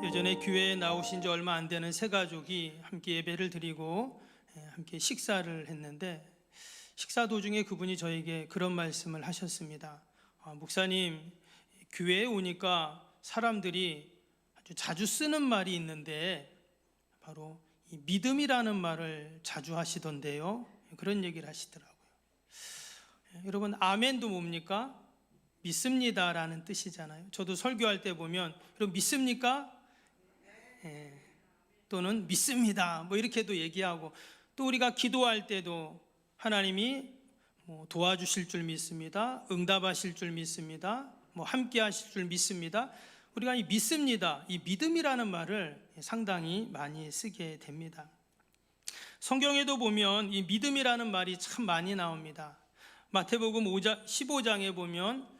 예전에 교회에 나오신 지 얼마 안 되는 세 가족이 함께 예배를 드리고 함께 식사를 했는데, 식사 도중에 그분이 저에게 그런 말씀을 하셨습니다. 목사님, 교회에 오니까 사람들이 아주 자주 쓰는 말이 있는데 바로 이 믿음이라는 말을 자주 하시던데요. 그런 얘기를 하시더라고요. 여러분, 아멘도 뭡니까? 믿습니다라는 뜻이잖아요. 저도 설교할 때 보면 여러분 믿습니까? 또는 믿습니다 뭐 이렇게도 얘기하고, 또 우리가 기도할 때도 하나님이 도와주실 줄 믿습니다, 응답하실 줄 믿습니다, 함께 하실 줄 믿습니다. 우리가 이 믿습니다, 이 믿음이라는 말을 상당히 많이 쓰게 됩니다. 성경에도 보면 이 믿음이라는 말이 참 많이 나옵니다. 마태복음 15장에 보면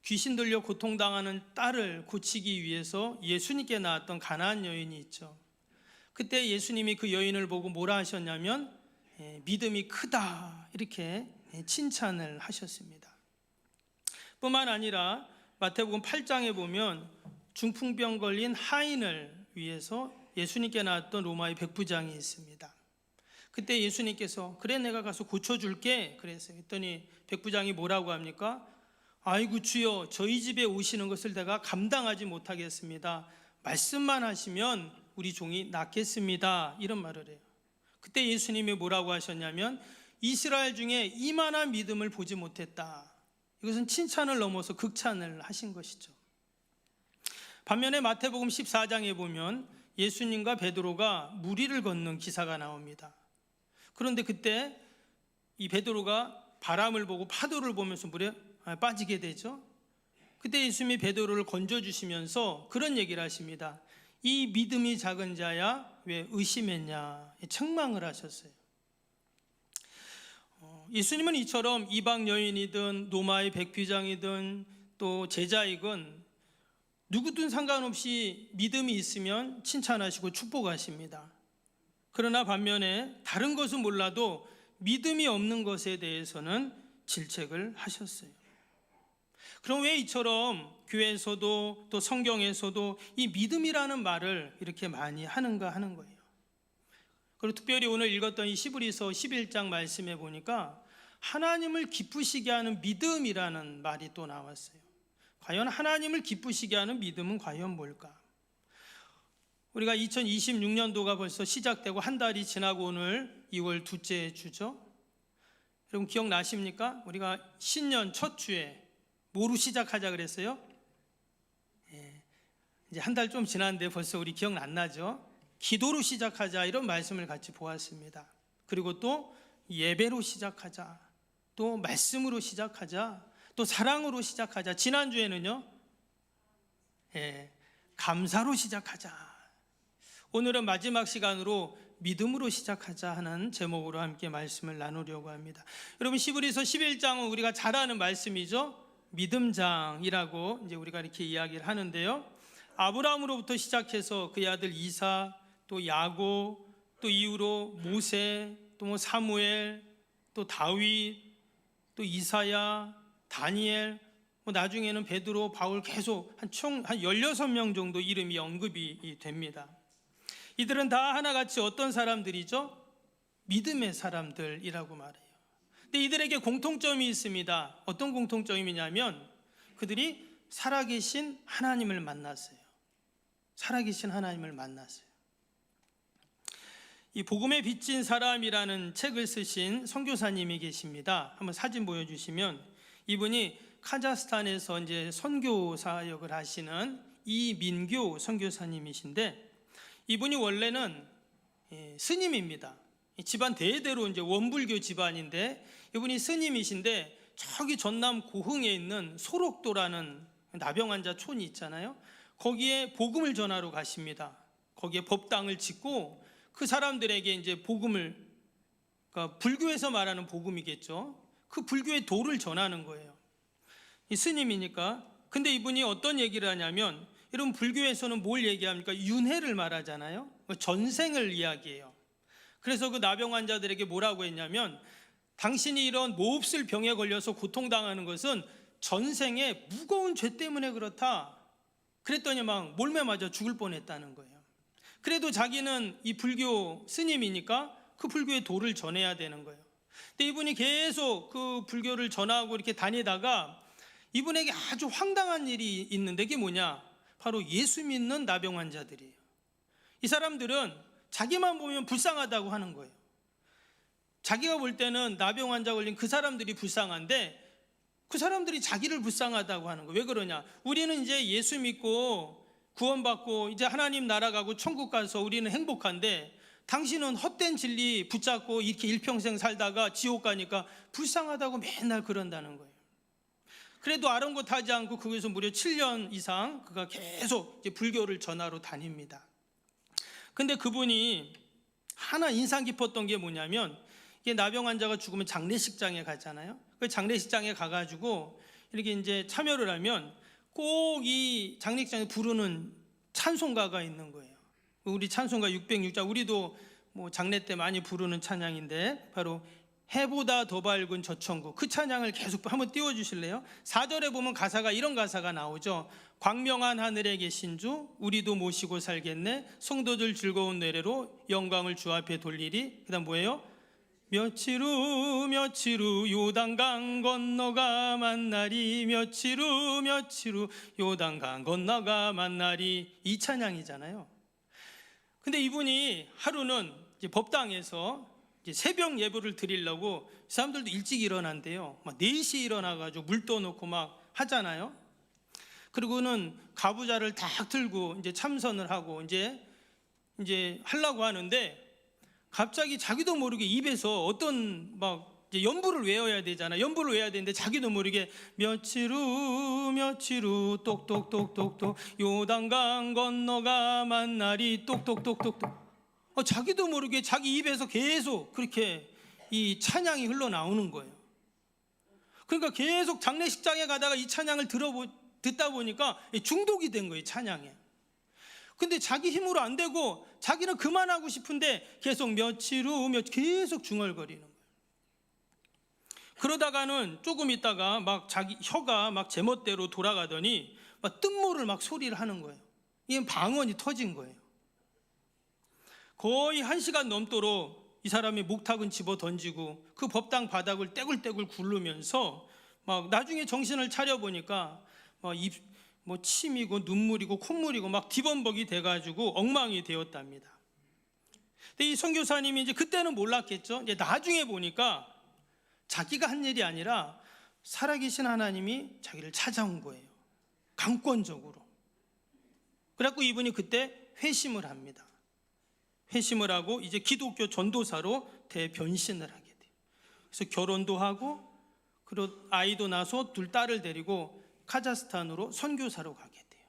귀신 들려 고통당하는 딸을 고치기 위해서 예수님께 나왔던 가나안 여인이 있죠. 그때 예수님이 그 여인을 보고 뭐라 하셨냐면 믿음이 크다 이렇게 칭찬을 하셨습니다. 뿐만 아니라 마태복음 8장에 보면 중풍병 걸린 하인을 위해서 예수님께 나왔던 로마의 백부장이 있습니다. 그때 예수님께서 그래 내가 가서 고쳐줄게 그랬어요. 그랬더니 백부장이 뭐라고 합니까? 아이고 주여, 저희 집에 오시는 것을 내가 감당하지 못하겠습니다. 말씀만 하시면 우리 종이 낫겠습니다. 이런 말을 해요. 그때 예수님이 뭐라고 하셨냐면 이스라엘 중에 이만한 믿음을 보지 못했다. 이것은 칭찬을 넘어서 극찬을 하신 것이죠. 반면에 마태복음 14장에 보면 예수님과 베드로가 무리를 걷는 기사가 나옵니다. 그런데 그때 이 베드로가 바람을 보고 파도를 보면서 물에 빠지게 되죠. 그때 예수님이 베드로를 건져주시면서 그런 얘기를 하십니다. 이 믿음이 작은 자야 왜 의심했냐, 책망을 하셨어요. 예수님은 이처럼 이방 여인이든 로마의 백부장이든 또 제자이건 누구든 상관없이 믿음이 있으면 칭찬하시고 축복하십니다. 그러나 반면에 다른 것은 몰라도 믿음이 없는 것에 대해서는 질책을 하셨어요. 그럼 왜 이처럼 교회에서도 또 성경에서도 이 믿음이라는 말을 이렇게 많이 하는가 하는 거예요. 그리고 특별히 오늘 읽었던 이 히브리서 11장 말씀에 보니까 하나님을 기쁘시게 하는 믿음이라는 말이 또 나왔어요. 과연 하나님을 기쁘시게 하는 믿음은 과연 뭘까? 우리가 2026년도가 벌써 시작되고 한 달이 지나고 오늘 2월 둘째 주죠. 여러분 기억나십니까? 우리가 신년 첫 주에 뭐로 시작하자 그랬어요? 이제 한 달 좀 지났는데 벌써 우리 기억 안 나죠? 기도로 시작하자 이런 말씀을 같이 보았습니다. 그리고 또 예배로 시작하자, 또 말씀으로 시작하자, 또 사랑으로 시작하자. 지난주에는요 감사로 시작하자. 오늘은 마지막 시간으로 믿음으로 시작하자 하는 제목으로 함께 말씀을 나누려고 합니다. 여러분 히브리서 11장은 우리가 잘 아는 말씀이죠. 믿음장이라고 이제 우리가 이렇게 이야기를 하는데요. 아브라함으로부터 시작해서 그의 아들 이사, 또 야곱, 또 이후로 모세, 또 사무엘, 또 다윗, 또 이사야, 다니엘, 나중에는 베드로, 바울 계속 총 16명 정도 이름이 언급이 됩니다. 이들은 다 하나같이 어떤 사람들이죠? 믿음의 사람들이라고 말해요. 근데 이들에게 공통점이 있습니다. 어떤 공통점이냐면 그들이 살아계신 하나님을 만났어요. 살아계신 하나님을 만났어요. 이 복음에 빚진 사람이라는 책을 쓰신 선교사님이 계십니다. 한번 사진 보여주시면 이분이 카자흐스탄에서 이제 선교 사역을 하시는 이민교 선교사님이신데, 이분이 원래는 스님입니다. 집안 대대로 이제 원불교 집안인데 이분이 스님이신데 저기 전남 고흥에 있는 소록도라는 나병환자 촌이 있잖아요. 거기에 복음을 전하러 가십니다. 거기에 법당을 짓고 그 사람들에게 이제 복음을, 그러니까 불교에서 말하는 복음이겠죠. 그 불교의 도를 전하는 거예요. 이 스님이니까. 근데 이분이 어떤 얘기를 하냐면, 여러분 불교에서는 뭘 얘기합니까? 윤회를 말하잖아요. 전생을 이야기해요. 그래서 그 나병 환자들에게 뭐라고 했냐면, 당신이 이런 몹쓸 병에 걸려서 고통당하는 것은 전생에 무거운 죄 때문에 그렇다. 그랬더니 막 몰매 맞아 죽을 뻔했다는 거예요. 그래도 자기는 이 불교 스님이니까 그 불교의 도를 전해야 되는 거예요. 근데 이분이 계속 그 불교를 전하고 이렇게 다니다가 이분에게 아주 황당한 일이 있는데, 그게 뭐냐? 바로 예수 믿는 나병 환자들이에요. 이 사람들은 자기만 보면 불쌍하다고 하는 거예요. 자기가 볼 때는 나병 환자 걸린 그 사람들이 불쌍한데 그 사람들이 자기를 불쌍하다고 하는 거예요. 왜 그러냐? 우리는 이제 예수 믿고 구원받고 이제 하나님 나라 가고 천국 가서 우리는 행복한데, 당신은 헛된 진리 붙잡고 이렇게 일평생 살다가 지옥 가니까 불쌍하다고 맨날 그런다는 거예요. 그래도 아랑곳하지 않고 거기서 무려 7년 이상 그가 계속 이제 불교를 전하러 다닙니다. 근데 그분이 하나 인상 깊었던 게 뭐냐면, 이게 나병 환자가 죽으면 장례식장에 가잖아요. 그 장례식장에 가가지고 이렇게 이제 참여를 하면 꼭 이 장례식장에 부르는 찬송가가 있는 거예요. 우리 찬송가 606장, 우리도 뭐 장례 때 많이 부르는 찬양인데 바로 해보다 더 밝은 저 천국, 그 찬양을 계속 한번 띄워주실래요? 4절에 보면 가사가 이런 가사가 나오죠. 광명한 하늘에 계신 주 우리도 모시고 살겠네, 성도들 즐거운 노래로 영광을 주 앞에 돌리리. 그 다음 뭐예요? 며칠 후 요단강 건너가 만나리, 며칠 후 요단강 건너가 만나리. 이 찬양이잖아요. 근데 이분이 하루는 이제 법당에서 이제 새벽 예불을 드리려고, 사람들도 일찍 일어난대요. 막 4시에 일어나가지고 물 떠놓고 막 하잖아요. 그리고는 가부좌를 딱 들고 이제 참선을 하고 이제 하려고 하는데, 갑자기 자기도 모르게 입에서 어떤 막 이제 연부를 외워야 되잖아. 연부를 외워야 되는데 자기도 모르게 며칠 후 똑똑똑똑똑 요단강 건너가 만나리 똑똑똑똑똑. 자기도 모르게 자기 입에서 계속 그렇게 이 찬양이 흘러나오는 거예요. 그러니까 계속 장례식장에 가다가 이 찬양을 듣다 보니까 중독이 된 거예요, 찬양에. 근데 자기 힘으로 안 되고 자기는 그만하고 싶은데 계속 며칠 후 계속 중얼거리는 거예요. 그러다가는 조금 있다가 막 자기 혀가 막 제멋대로 돌아가더니 막 뜻모를 막 소리를 하는 거예요. 이게 방언이 터진 거예요. 거의 1시간 넘도록 이 사람이 목탁은 집어 던지고 그 법당 바닥을 떼굴떼굴 굴르면서 막 나중에 정신을 차려보니까 막 뭐 침이고 눈물이고 콧물이고 막 뒤범벅이 돼가지고 엉망이 되었답니다. 근데 이 선교사님이 이제 그때는 몰랐겠죠. 이제 나중에 보니까 자기가 한 일이 아니라 살아계신 하나님이 자기를 찾아온 거예요. 강권적으로. 그래갖고 이분이 그때 회심을 합니다. 회심을 하고 이제 기독교 전도사로 대변신을 하게 돼요. 그래서 결혼도 하고 그리고 아이도 낳아서 2 딸을 데리고 카자흐스탄으로 선교사로 가게 돼요.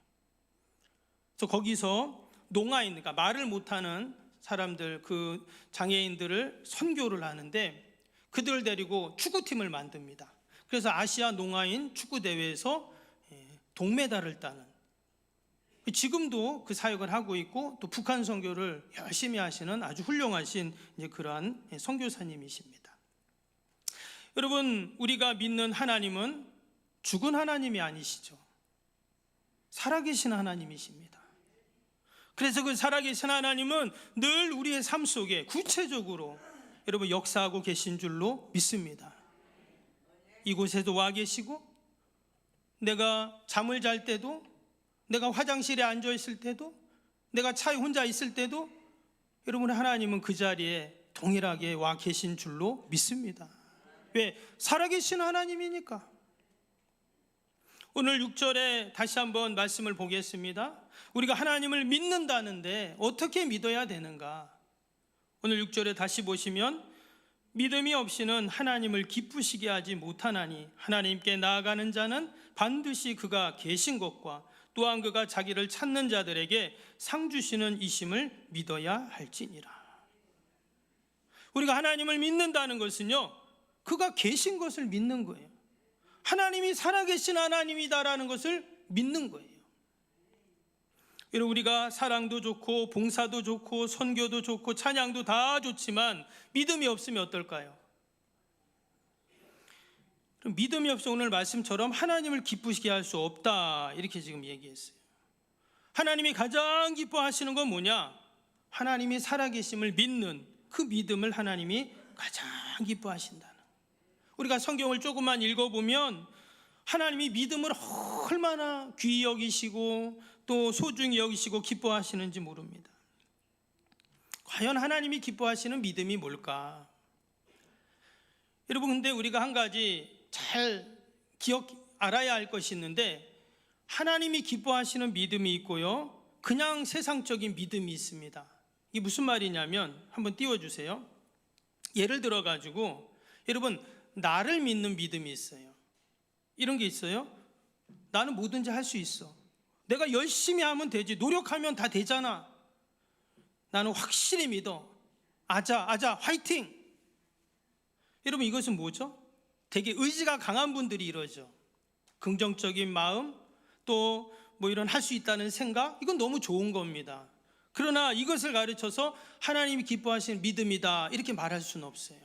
그래서 거기서 농아인, 그러니까 말을 못하는 사람들, 그 장애인들을 선교를 하는데 그들을 데리고 축구팀을 만듭니다. 그래서 아시아 농아인 축구대회에서 동메달을 따는, 지금도 그 사역을 하고 있고 또 북한 선교를 열심히 하시는 아주 훌륭하신 그러한 선교사님이십니다. 여러분, 우리가 믿는 하나님은 죽은 하나님이 아니시죠. 살아계신 하나님이십니다. 그래서 그 살아계신 하나님은 늘 우리의 삶 속에 구체적으로 여러분 역사하고 계신 줄로 믿습니다. 이곳에도 와 계시고, 내가 잠을 잘 때도, 내가 화장실에 앉아 있을 때도, 내가 차에 혼자 있을 때도 여러분 하나님은 그 자리에 동일하게 와 계신 줄로 믿습니다. 왜? 살아계신 하나님이니까. 오늘 6절에 다시 한번 말씀을 보겠습니다. 우리가 하나님을 믿는다는데 어떻게 믿어야 되는가? 오늘 6절에 다시 보시면 믿음이 없이는 하나님을 기쁘시게 하지 못하나니 하나님께 나아가는 자는 반드시 그가 계신 것과 또한 그가 자기를 찾는 자들에게 상 주시는 이심을 믿어야 할지니라. 우리가 하나님을 믿는다는 것은요, 그가 계신 것을 믿는 거예요. 하나님이 살아계신 하나님이다라는 것을 믿는 거예요. 여러분, 우리가 사랑도 좋고 봉사도 좋고 선교도 좋고 찬양도 다 좋지만 믿음이 없으면 어떨까요? 그럼 믿음이 없어 오늘 말씀처럼 하나님을 기쁘시게 할 수 없다, 이렇게 지금 얘기했어요. 하나님이 가장 기뻐하시는 건 뭐냐? 하나님이 살아계심을 믿는 그 믿음을 하나님이 가장 기뻐하신다는. 우리가 성경을 조금만 읽어보면 하나님이 믿음을 얼마나 귀히 여기시고 또 소중히 여기시고 기뻐하시는지 모릅니다. 과연 하나님이 기뻐하시는 믿음이 뭘까? 여러분, 근데 우리가 한 가지 잘 알아야 할 것이 있는데, 하나님이 기뻐하시는 믿음이 있고요, 그냥 세상적인 믿음이 있습니다. 이게 무슨 말이냐면 한번 띄워주세요. 예를 들어 가지고 여러분, 나를 믿는 믿음이 있어요. 이런 게 있어요. 나는 뭐든지 할 수 있어. 내가 열심히 하면 되지. 노력하면 다 되잖아. 나는 확실히 믿어. 아자 화이팅. 여러분, 이것은 뭐죠? 되게 의지가 강한 분들이 이러죠. 긍정적인 마음, 또 뭐 이런 할 수 있다는 생각, 이건 너무 좋은 겁니다. 그러나 이것을 가르쳐서 하나님이 기뻐하시는 믿음이다 이렇게 말할 수는 없어요.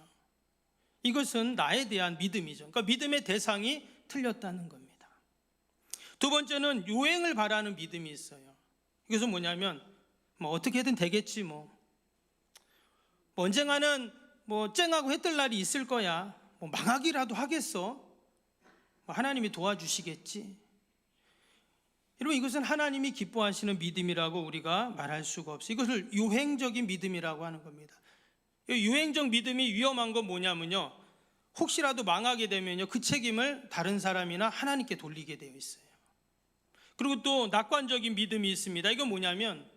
이것은 나에 대한 믿음이죠. 그러니까 믿음의 대상이 틀렸다는 겁니다. 두 번째는 요행을 바라는 믿음이 있어요. 이것은 뭐냐면 뭐 어떻게든 되겠지, 뭐 언젠가는 뭐 쨍하고 해뜰 날이 있을 거야, 뭐 망하기라도 하겠어, 뭐 하나님이 도와주시겠지. 여러분, 이것은 하나님이 기뻐하시는 믿음이라고 우리가 말할 수가 없어요. 이것을 유행적인 믿음이라고 하는 겁니다. 유행적 믿음이 위험한 건 뭐냐면요, 혹시라도 망하게 되면요, 그 책임을 다른 사람이나 하나님께 돌리게 되어 있어요. 그리고 또 낙관적인 믿음이 있습니다. 이건 뭐냐면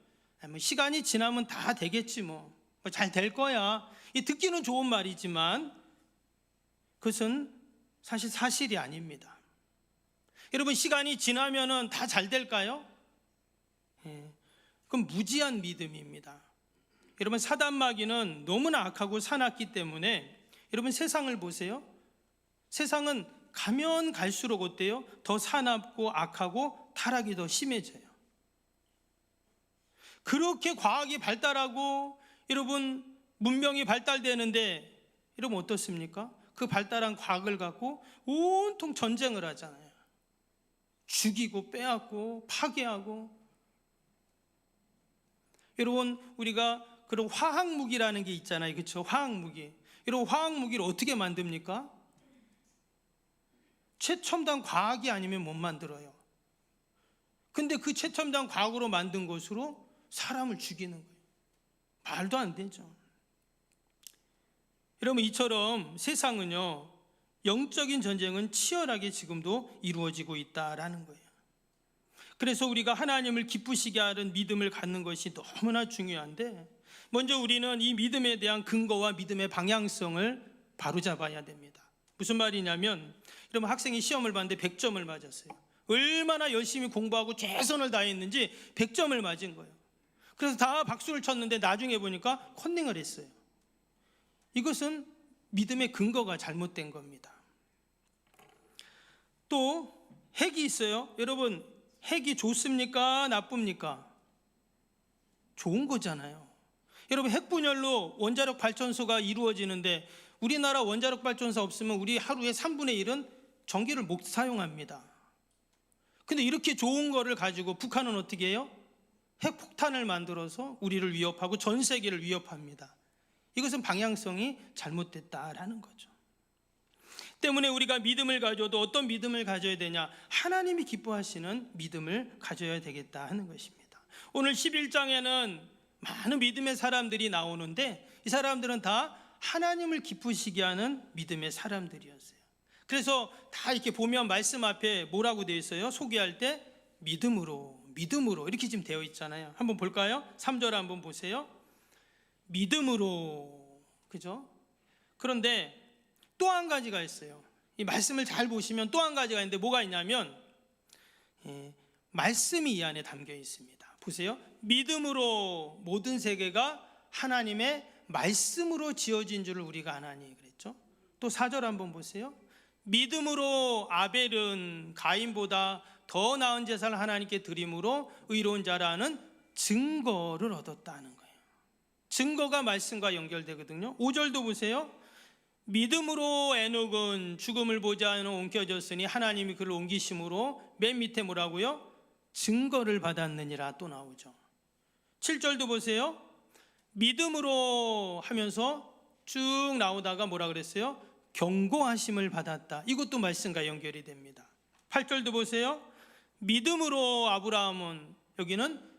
시간이 지나면 다 되겠지, 뭐 잘 될 거야. 이 듣기는 좋은 말이지만 그것은 사실 사실이 아닙니다. 여러분, 시간이 지나면은 다 잘 될까요? 그건 무지한 믿음입니다. 여러분, 사단마귀는 너무나 악하고 사납기 때문에 여러분, 세상을 보세요. 세상은 가면 갈수록 어때요? 더 사납고 악하고 타락이 더 심해져요. 그렇게 과학이 발달하고 여러분, 문명이 발달되는데 여러분 어떻습니까? 그 발달한 과학을 갖고 온통 전쟁을 하잖아요. 죽이고 빼앗고 파괴하고. 여러분, 우리가 그런 화학무기라는 게 있잖아요. 그렇죠? 화학무기. 여러분, 화학무기를 어떻게 만듭니까? 최첨단 과학이 아니면 못 만들어요. 근데 그 최첨단 과학으로 만든 것으로 사람을 죽이는 거예요. 말도 안 되죠. 여러분, 이처럼 세상은요, 영적인 전쟁은 치열하게 지금도 이루어지고 있다라는 거예요. 그래서 우리가 하나님을 기쁘시게 하는 믿음을 갖는 것이 너무나 중요한데, 먼저 우리는 이 믿음에 대한 근거와 믿음의 방향성을 바로잡아야 됩니다. 무슨 말이냐면, 여러분, 학생이 시험을 봤는데 100점을 맞았어요. 얼마나 열심히 공부하고 최선을 다했는지 100점을 맞은 거예요. 그래서 다 박수를 쳤는데 나중에 보니까 컨닝을 했어요. 이것은 믿음의 근거가 잘못된 겁니다. 또 핵이 있어요. 여러분, 핵이 좋습니까? 나쁩니까? 좋은 거잖아요. 여러분, 핵분열로 원자력 발전소가 이루어지는데 우리나라 원자력 발전소 없으면 우리 하루에 3분의 1은 전기를 못 사용합니다. 근데 이렇게 좋은 거를 가지고 북한은 어떻게 해요? 핵폭탄을 만들어서 우리를 위협하고 전 세계를 위협합니다. 이것은 방향성이 잘못됐다라는 거죠. 때문에 우리가 믿음을 가져도 어떤 믿음을 가져야 되냐? 하나님이 기뻐하시는 믿음을 가져야 되겠다 하는 것입니다. 오늘 11장에는 많은 믿음의 사람들이 나오는데 이 사람들은 다 하나님을 기쁘시게 하는 믿음의 사람들이었어요. 그래서 다 이렇게 보면 말씀 앞에 뭐라고 되어 있어요? 소개할 때 믿음으로 이렇게 지금 되어 있잖아요. 한번 볼까요? 3절 한번 보세요. 믿음으로, 그죠? 그런데 또 한 가지가 있어요. 이 말씀을 잘 보시면 또 한 가지가 있는데 뭐가 있냐면 말씀이 이 안에 담겨 있습니다. 보세요. 믿음으로 모든 세계가 하나님의 말씀으로 지어진 줄을 우리가 아나니 그랬죠. 또 4절 한번 보세요. 믿음으로 아벨은 가인보다 더 나은 제사를 하나님께 드림으로 의로운 자라는 증거를 얻었다는 거예요. 증거가 말씀과 연결되거든요. 5절도 보세요. 믿음으로 에녹은 죽음을 보지 않아 옮겨졌으니 하나님이 그를 옮기심으로, 맨 밑에 뭐라고요? 증거를 받았느니라 또 나오죠. 7절도 보세요. 믿음으로 하면서 쭉 나오다가 뭐라 그랬어요? 경고하심을 받았다. 이것도 말씀과 연결이 됩니다. 8절도 보세요. 믿음으로 아브라함은 여기는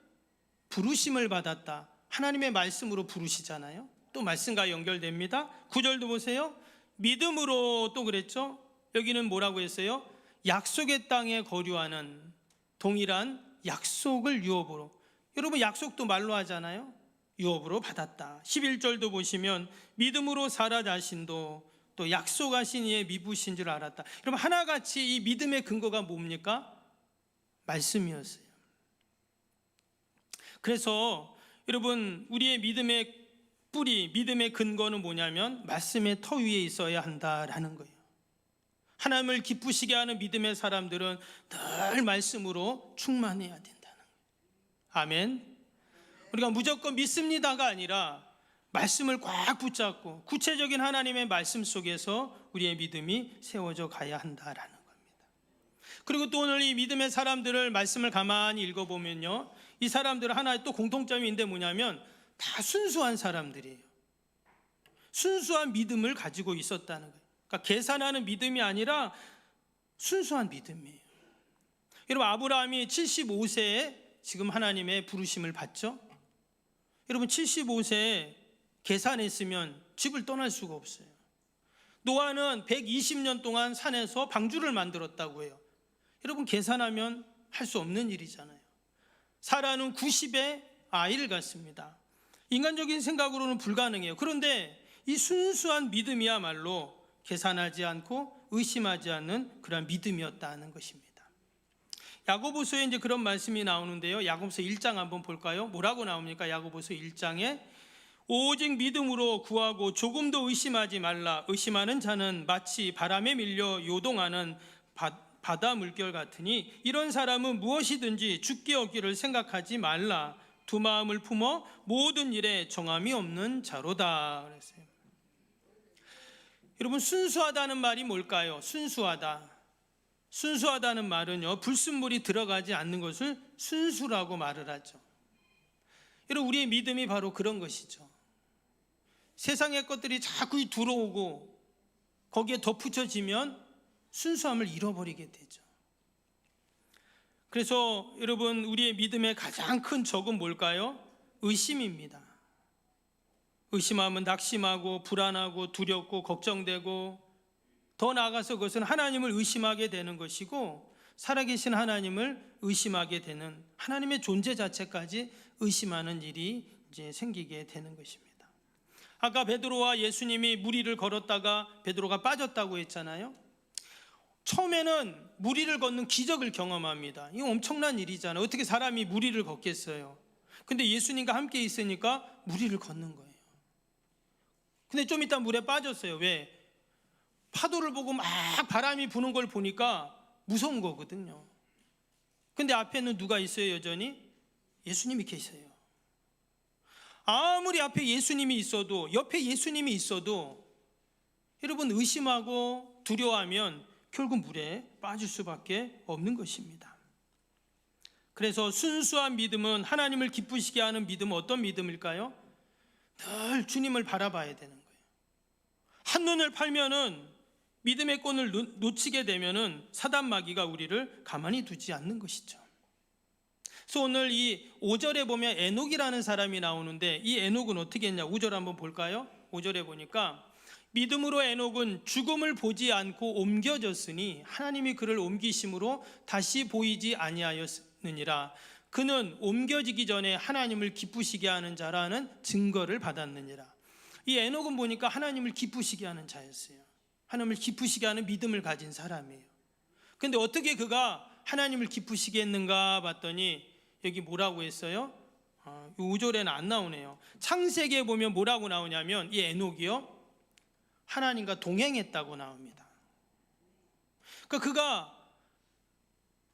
부르심을 받았다. 하나님의 말씀으로 부르시잖아요. 또 말씀과 연결됩니다. 9절도 보세요. 믿음으로 또 그랬죠. 여기는 뭐라고 했어요? 약속의 땅에 거류하는 동일한 약속을 유업으로. 여러분 약속도 말로 하잖아요. 유업으로 받았다. 11절도 보시면 믿음으로 사라 자신도 또 약속하신 이의 미부신 줄 알았다. 여러분 하나같이 이 믿음의 근거가 뭡니까? 말씀이었어요. 그래서 여러분 우리의 믿음의 뿌리, 믿음의 근거는 뭐냐면 말씀의 터 위에 있어야 한다라는 거예요. 하나님을 기쁘시게 하는 믿음의 사람들은 늘 말씀으로 충만해야 된다는 거예요. 아멘. 우리가 무조건 믿습니다가 아니라 말씀을 꽉 붙잡고 구체적인 하나님의 말씀 속에서 우리의 믿음이 세워져 가야 한다라는 겁니다. 그리고 또 오늘 이 믿음의 사람들을 말씀을 가만히 읽어보면요, 이 사람들은 하나의 또 공통점이 있는데 뭐냐면 다 순수한 사람들이에요. 순수한 믿음을 가지고 있었다는 거예요. 그러니까 계산하는 믿음이 아니라 순수한 믿음이에요. 여러분 아브라함이 75세에 지금 하나님의 부르심을 받죠. 여러분 75세에 계산했으면 집을 떠날 수가 없어요. 노아는 120년 동안 산에서 방주를 만들었다고 해요. 여러분 계산하면 할 수 없는 일이잖아요. 사라는 90에 아이를 갖습니다. 인간적인 생각으로는 불가능해요. 그런데 이 순수한 믿음이야말로 계산하지 않고 의심하지 않는 그런 믿음이었다는 것입니다. 야고보서에 이제 그런 말씀이 나오는데요. 야고보서 1장 한번 볼까요? 뭐라고 나옵니까? 야고보서 1장에 오직 믿음으로 구하고 조금도 의심하지 말라. 의심하는 자는 마치 바람에 밀려 요동하는 바다 물결 같으니 이런 사람은 무엇이든지 죽게 얻기를 생각하지 말라. 두 마음을 품어 모든 일에 정함이 없는 자로다 그랬어요. 여러분 순수하다는 말이 뭘까요? 순수하다는 말은요, 불순물이 들어가지 않는 것을 순수라고 말을 하죠. 여러분 우리의 믿음이 바로 그런 것이죠. 세상의 것들이 자꾸 들어오고 거기에 덧붙여지면 순수함을 잃어버리게 되죠. 그래서 여러분 우리의 믿음의 가장 큰 적은 뭘까요? 의심입니다. 의심하면 낙심하고 불안하고 두렵고 걱정되고 더 나아가서 그것은 하나님을 의심하게 되는 것이고 살아계신 하나님을 의심하게 되는 하나님의 존재 자체까지 의심하는 일이 이제 생기게 되는 것입니다. 아까 베드로와 예수님이 무리를 걸었다가 베드로가 빠졌다고 했잖아요. 처음에는 무리를 걷는 기적을 경험합니다. 이거 엄청난 일이잖아요. 어떻게 사람이 무리를 걷겠어요? 근데 예수님과 함께 있으니까 무리를 걷는 거예요. 근데 좀 이따 물에 빠졌어요. 왜? 파도를 보고 막 바람이 부는 걸 보니까 무서운 거거든요. 근데 앞에는 누가 있어요? 여전히 예수님이 계세요. 아무리 앞에 예수님이 있어도, 옆에 예수님이 있어도 여러분 의심하고 두려워하면 결국 물에 빠질 수밖에 없는 것입니다. 그래서 순수한 믿음은 하나님을 기쁘시게 하는 믿음은 어떤 믿음일까요? 늘 주님을 바라봐야 되는 거예요. 한눈을 팔면은 믿음의 끈을 놓치게 되면은 사단 마귀가 우리를 가만히 두지 않는 것이죠. 그래서 오늘 이 5절에 보면 에녹이라는 사람이 나오는데 이 에녹은 어떻게 했냐? 5절 한번 볼까요? 5절에 보니까 믿음으로 에녹은 죽음을 보지 않고 옮겨졌으니 하나님이 그를 옮기심으로 다시 보이지 아니하였느니라. 그는 옮겨지기 전에 하나님을 기쁘시게 하는 자라는 증거를 받았느니라. 이 에녹은 보니까 하나님을 기쁘시게 하는 자였어요. 하나님을 기쁘시게 하는 믿음을 가진 사람이에요. 근데 어떻게 그가 하나님을 기쁘시게 했는가 봤더니 여기 뭐라고 했어요? 5절에는 안 나오네요. 창세기에 보면 뭐라고 나오냐면 이 에녹이요, 하나님과 동행했다고 나옵니다. 그러니까 그가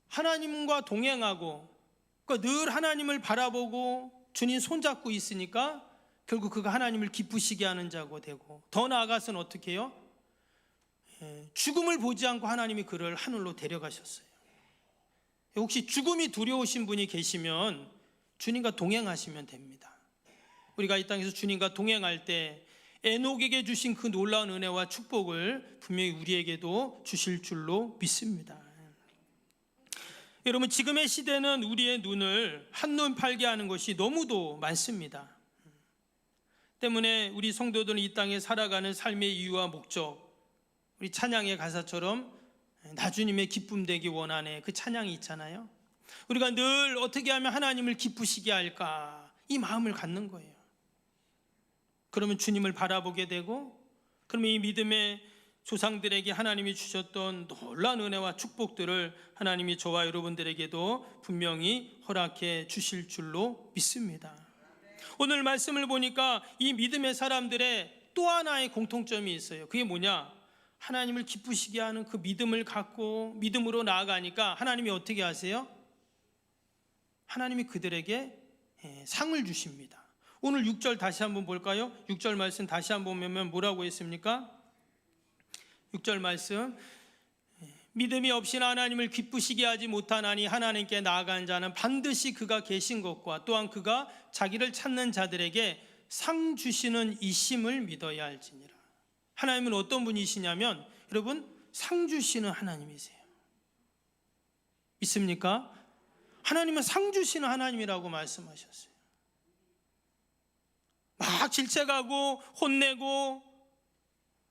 하나님과 동행하고 그러니까 늘 하나님을 바라보고 주님 손잡고 있으니까 결국 그가 하나님을 기쁘시게 하는 자가 되고, 더 나아가서는 어떻게 해요? 죽음을 보지 않고 하나님이 그를 하늘로 데려가셨어요. 혹시 죽음이 두려우신 분이 계시면 주님과 동행하시면 됩니다. 우리가 이 땅에서 주님과 동행할 때 에녹에게 주신 그 놀라운 은혜와 축복을 분명히 우리에게도 주실 줄로 믿습니다. 여러분, 지금의 시대는 우리의 눈을 한눈 팔게 하는 것이 너무도 많습니다. 때문에 우리 성도들은 이 땅에 살아가는 삶의 이유와 목적, 우리 찬양의 가사처럼 나 주님의 기쁨 되기 원하네, 그 찬양이 있잖아요. 우리가 늘 어떻게 하면 하나님을 기쁘시게 할까, 이 마음을 갖는 거예요. 그러면 주님을 바라보게 되고, 그러면 이 믿음의 조상들에게 하나님이 주셨던 놀라운 은혜와 축복들을 하나님이 저와 여러분들에게도 분명히 허락해 주실 줄로 믿습니다. 오늘 말씀을 보니까 이 믿음의 사람들의 또 하나의 공통점이 있어요. 그게 뭐냐? 하나님을 기쁘시게 하는 그 믿음을 갖고 믿음으로 나아가니까 하나님이 어떻게 하세요? 하나님이 그들에게 상을 주십니다. 오늘 6절 다시 한번 볼까요? 6절 말씀 다시 한번 보면 뭐라고 했습니까? 6절 말씀, 믿음이 없이는 하나님을 기쁘시게 하지 못하나니 하나님께 나아간 자는 반드시 그가 계신 것과 또한 그가 자기를 찾는 자들에게 상 주시는 이심을 믿어야 할지니라. 하나님은 어떤 분이시냐면, 여러분, 상 주시는 하나님이세요. 믿습니까? 하나님은 상 주시는 하나님이라고 말씀하셨어요. 막 질책하고 혼내고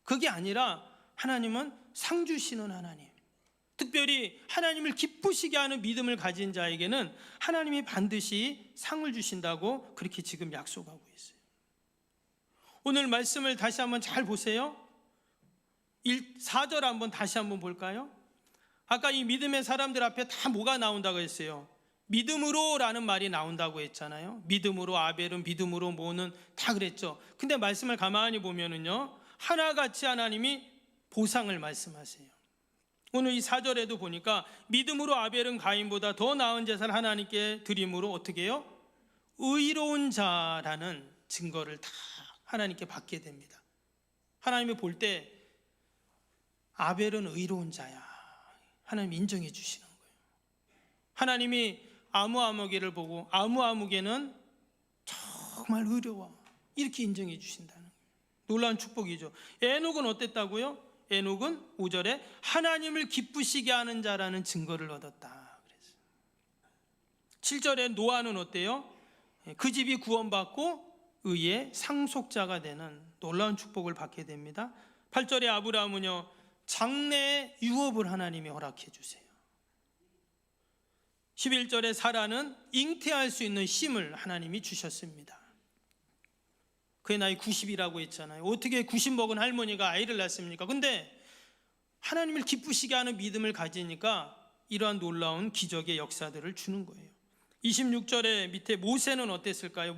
그게 아니라 하나님은 상 주시는 하나님, 특별히 하나님을 기쁘시게 하는 믿음을 가진 자에게는 하나님이 반드시 상을 주신다고 그렇게 지금 약속하고 있어요. 오늘 말씀을 다시 한번 잘 보세요. 4절 한번 다시 한번 볼까요? 아까 이 믿음의 사람들 앞에 다 뭐가 나온다고 했어요? 믿음으로 라는 말이 나온다고 했잖아요. 믿음으로, 아벨은 믿음으로, 모는 다 그랬죠. 근데 말씀을 가만히 보면은요, 하나같이 하나님이 보상을 말씀하세요. 오늘 이 4절에도 보니까 믿음으로 아벨은 가인보다 더 나은 제사를 하나님께 드림으로 어떻게 해요? 의로운 자라는 증거를 다 하나님께 받게 됩니다. 하나님이 볼 때 아벨은 의로운 자야, 하나님 인정해 주시는 거예요. 하나님이 아무아무개를 보고 아무아무개는 정말 의로워, 이렇게 인정해 주신다는 거예요. 놀라운 축복이죠. 에녹은 어땠다고요? 에녹은 5절에 하나님을 기쁘시게 하는 자라는 증거를 얻었다 그랬어요. 7절에 노아는 어때요? 그 집이 구원받고 의의 상속자가 되는 놀라운 축복을 받게 됩니다. 8절에 아브라함은요, 장래의 유업을 하나님이 허락해 주세요. 11절에 사라는 잉태할 수 있는 힘을 하나님이 주셨습니다. 그의 나이 90이라고 했잖아요. 어떻게 90 먹은 할머니가 아이를 낳습니까? 근데 하나님을 기쁘시게 하는 믿음을 가지니까 이러한 놀라운 기적의 역사들을 주는 거예요. 26절에 밑에 모세는 어땠을까요?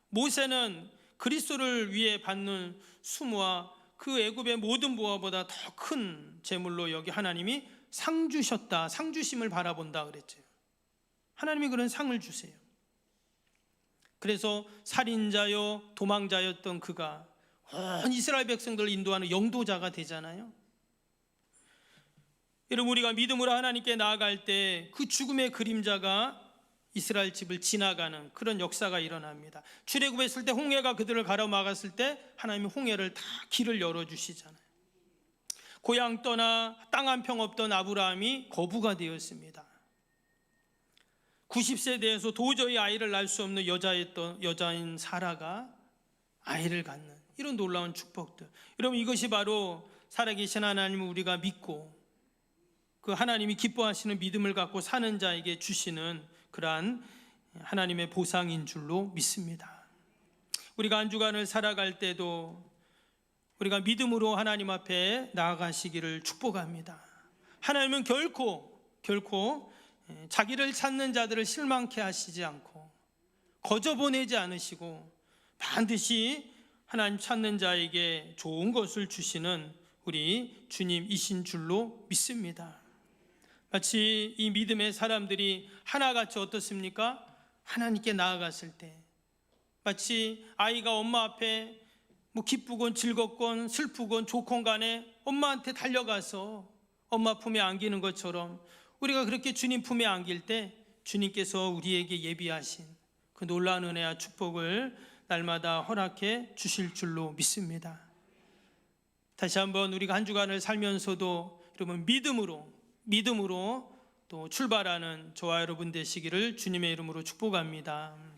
모세는 그리스도를 위해 받는 수모와 그 애굽의 모든 보화보다 더 큰 제물로 여기 하나님이 상 주셨다, 상 주심을 바라본다 그랬죠. 하나님이 그런 상을 주세요. 그래서 살인자요 도망자였던 그가 온 이스라엘 백성들을 인도하는 영도자가 되잖아요. 여러분, 우리가 믿음으로 하나님께 나아갈 때 그 죽음의 그림자가 이스라엘 집을 지나가는 그런 역사가 일어납니다. 출애굽했을 때 홍해가 그들을 가로막았을 때 하나님이 홍해를 다 길을 열어주시잖아요. 고향 떠나 땅 한 평 없던 아브라함이 거부가 되었습니다. 90세 돼서 도저히 아이를 낳을 수 없는 여자인 사라가 아이를 갖는 이런 놀라운 축복들. 여러분, 이것이 바로 살아계신 하나님을 우리가 믿고 그 하나님이 기뻐하시는 믿음을 갖고 사는 자에게 주시는 그러한 하나님의 보상인 줄로 믿습니다. 우리가 한 주간을 살아갈 때도 우리가 믿음으로 하나님 앞에 나아가시기를 축복합니다. 하나님은 결코 자기를 찾는 자들을 실망케 하시지 않고 거저 보내지 않으시고 반드시 하나님 찾는 자에게 좋은 것을 주시는 우리 주님이신 줄로 믿습니다. 마치 이 믿음의 사람들이 하나같이 어떻습니까? 하나님께 나아갔을 때 마치 아이가 엄마 앞에 기쁘건 즐겁건 슬프건 좋건 간에 엄마한테 달려가서 엄마 품에 안기는 것처럼 우리가 그렇게 주님 품에 안길 때 주님께서 우리에게 예비하신 그 놀라운 은혜와 축복을 날마다 허락해 주실 줄로 믿습니다. 다시 한번 우리가 한 주간을 살면서도 여러분 믿음으로 또 출발하는 저와 여러분 되시기를 주님의 이름으로 축복합니다.